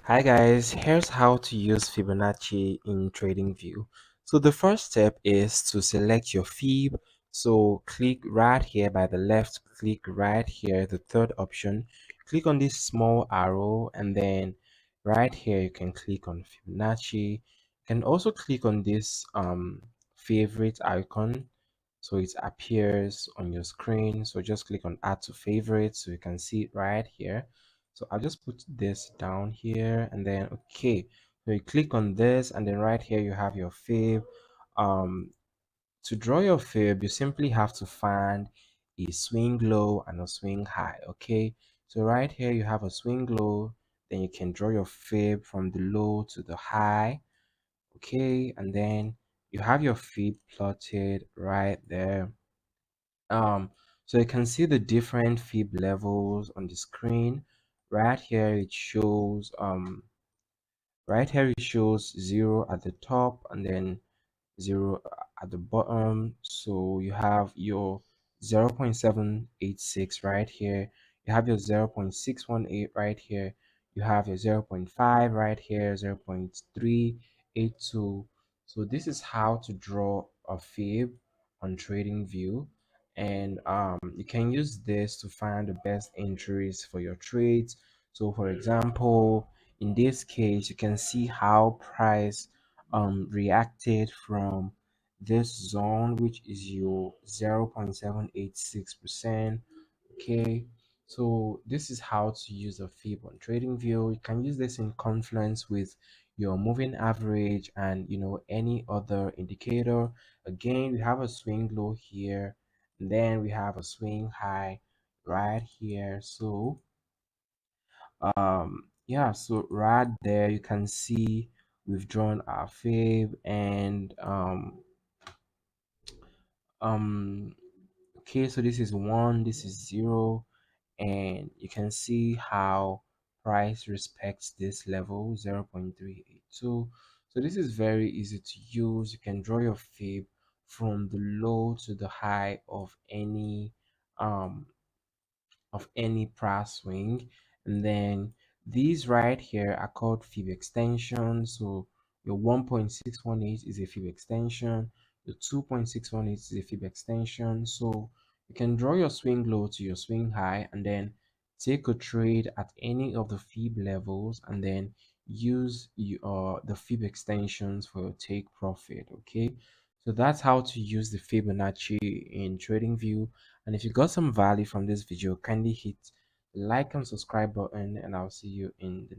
Hi guys, here's how to use Fibonacci in TradingView. So the first step is to select your Fib. So click right here by the left, click right here, the third option. Click on this small arrow and then right here you can click on Fibonacci. You can also click on this favorite icon so it appears on your screen. So just click on add to favorites so you can see it right here. So I'll just put this down here and then okay. So you click on this and then right here you have your fib. Um, to draw your fib, you simply have to find a swing low and a swing high. Okay. So right here you have a swing low, then you can draw your fib from the low to the high. Okay, and then you have your fib plotted right there. um so you can see the different fib levels on the screen. Right here it shows right here it shows 0 at the top and then 0 at the bottom. So you have your 0.786 right here, you have your 0.618 right here, you have your 0.5 right here, 0.382. So this is how to draw a fib on TradingView, and you can use this to find the best entries for your trades. So for example, in this case you can see how price reacted from this zone, which is your 0.786%. Okay, so this is how to use a fib on TradingView. You can use this in confluence with your moving average and any other indicator. Again, we have a swing low here and then we have a swing high right here. So yeah, so right there you can see we've drawn our fib, and um okay, so this is 1, this is 0, and you can see how price respects this level 0.382. So this is very easy to use. You can draw your fib from the low to the high um of any price swing, and then these right here are called fib extensions. So your 1.618 is a fib extension, your 2.618 is a fib extension. So you can draw your swing low to your swing high and then take a trade at any of the fib levels and then use the fib extensions for your take profit. Okay, so that's how to use the Fibonacci in TradingView. And if you got some value from this video, kindly hit the like and subscribe button, and I'll see you in the next